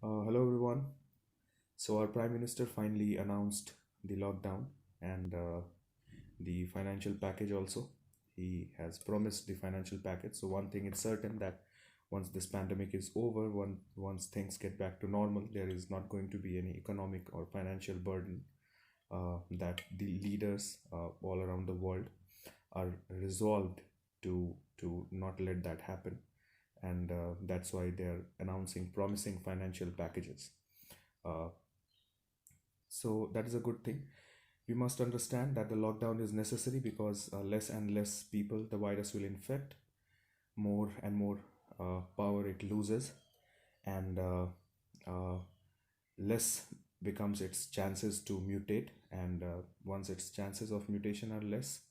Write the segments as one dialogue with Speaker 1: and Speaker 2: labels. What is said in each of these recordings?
Speaker 1: Hello everyone. So our Prime Minister finally announced the lockdown and the financial package also. He has promised the financial package. So one thing is certain that once this pandemic is over, once things get back to normal, there is not going to be any economic or financial burden that the leaders all around the world are resolved to not let that happen, and that's why they're announcing promising financial packages. Uh, so that is a good thing. We must understand that the lockdown is necessary because less and less people the virus will infect, more and more power it loses, and uh, less becomes its chances to mutate. And once its chances of mutation are less,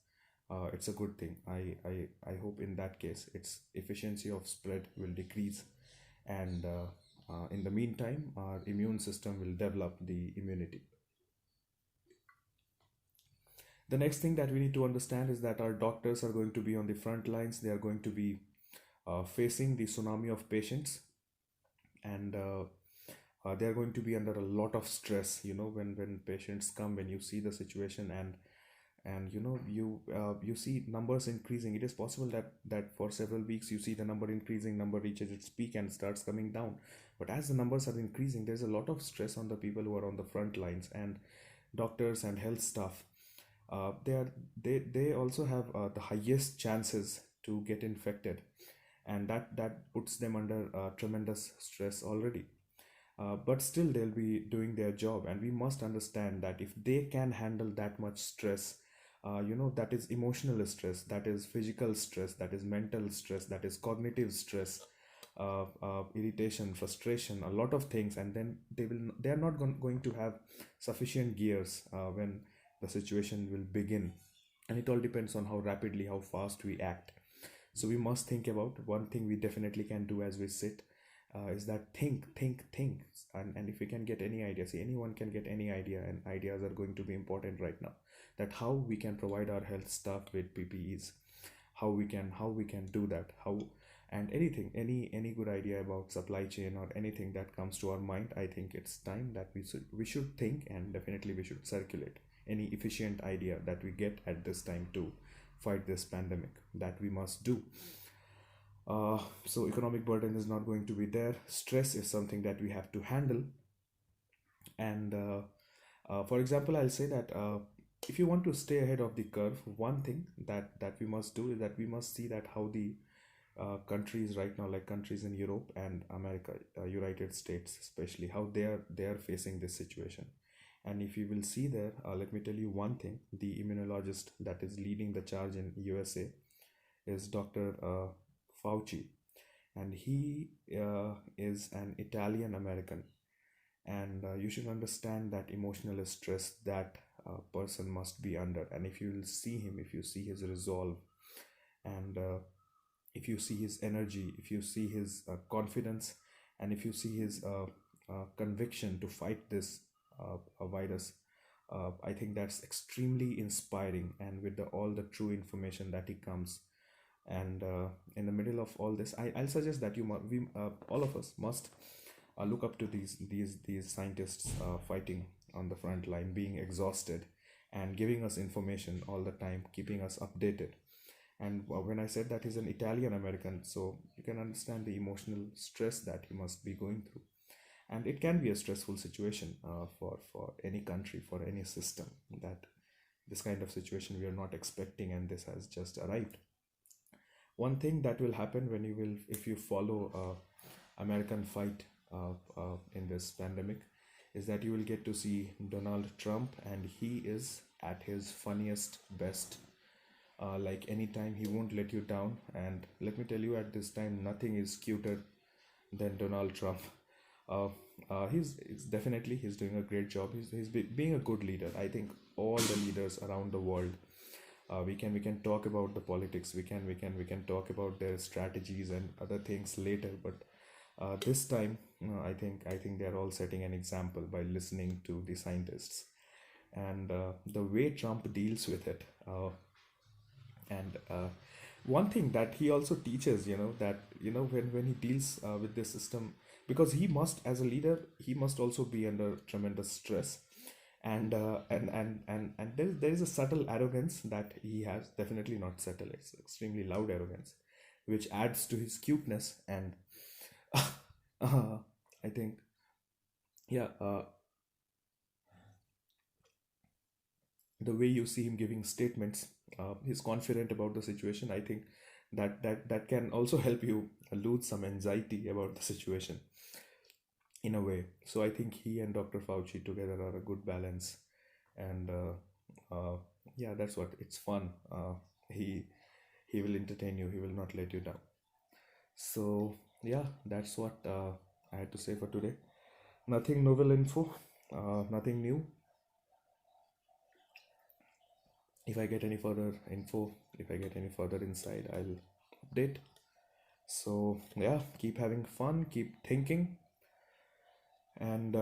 Speaker 1: it's a good thing. I hope in that case its efficiency of spread will decrease, and in the meantime our immune system will develop the immunity. The next thing that we need to understand is that our doctors are going to be on the front lines. They are going to be facing the tsunami of patients, and they are going to be under a lot of stress. When patients come, when you see the situation, and you see numbers increasing, it is possible that for several weeks you see the number increasing, number reaches its peak and starts coming down. But as the numbers are increasing, there's a lot of stress on the people who are on the front lines, and doctors and health staff. They also have the highest chances to get infected, and that puts them under tremendous stress already. But still they'll be doing their job, and we must understand that if they can handle that much stress, that is emotional stress, that is physical stress, that is mental stress, that is cognitive stress, irritation, frustration, a lot of things, and then they are not going to have sufficient gears when the situation will begin. And it all depends on how rapidly, how fast we act. So we must think about one thing we definitely can do as we sit, is that think. And if we can get any idea, see, anyone can get any idea, and ideas are going to be important right now. That how we can provide our health staff with PPEs, how we can do that, how, and anything, any good idea about supply chain or anything that comes to our mind. I think it's time that we should think, and definitely we should circulate any efficient idea that we get at this time to fight this pandemic, that we must do. So economic burden is not going to be there. Stress is something that we have to handle. And for example, I'll say that if you want to stay ahead of the curve, one thing that we must do is that we must see that how the countries right now, like countries in Europe and America, United States especially, how they are facing this situation. And if you will see there, let me tell you one thing: the immunologist that is leading the charge in USA is Dr. Fauci, and he is an Italian American. And you should understand that emotional stress that person must be under. And if you will see him, if you see his resolve, and if you see his energy, if you see his confidence, and if you see his conviction to fight this virus, I think that's extremely inspiring. And with all the true information that he comes, and in the middle of all this, I'll suggest that all of us must look up to these scientists fighting on the front line, being exhausted, and giving us information all the time, keeping us updated. And when I said that he's an Italian American, so you can understand the emotional stress that he must be going through. And it can be a stressful situation for any country, for any system, that this kind of situation we are not expecting, and this has just arrived. One thing that will happen when you will, if you follow American fight in this pandemic, is that you will get to see Donald Trump, and he is at his funniest best. Like anytime, he won't let you down. And let me tell you, at this time, nothing is cuter than Donald Trump. Uh, he's definitely, he's doing a great job. Being a good leader. I think all the leaders around the world, we can talk about the politics. We can talk about their strategies and other things later. But this time, I think they're all setting an example by listening to the scientists, and the way Trump deals with it. And one thing that he also teaches, that when he deals with the system, because he must, as a leader, he must also be under tremendous stress. And there is a subtle arrogance that he has, definitely not subtle, it's extremely loud arrogance, which adds to his cuteness. And I think, yeah, the way you see him giving statements, he's confident about the situation. I think that can also help you lose some anxiety about the situation in a way. So I think he and Dr. Fauci together are a good balance. And yeah, that's what, it's fun. He he will entertain you, he will not let you down. So yeah, that's what I had to say for today. Nothing novel info, nothing new. If I get any further info, if I get any further insight, I'll update. So yeah, keep having fun, keep thinking, and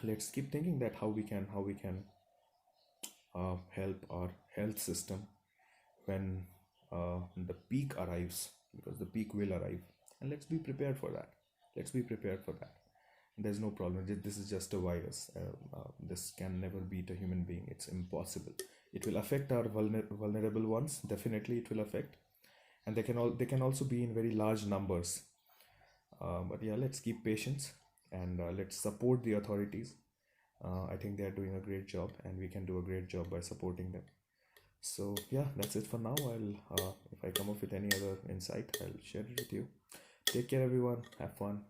Speaker 1: let's keep thinking that how we can help our health system when the peak arrives, because the peak will arrive. And let's be prepared for that. Let's be prepared for that. There's no problem. This is just a virus. This can never beat a human being. It's impossible. It will affect our vulnerable ones. Definitely, it will affect, and they can also be in very large numbers. But yeah, let's keep patience, and let's support the authorities. I think they are doing a great job, and we can do a great job by supporting them. So yeah, that's it for now. I'll if I come up with any other insight, I'll share it with you. Take care, everyone. Have fun.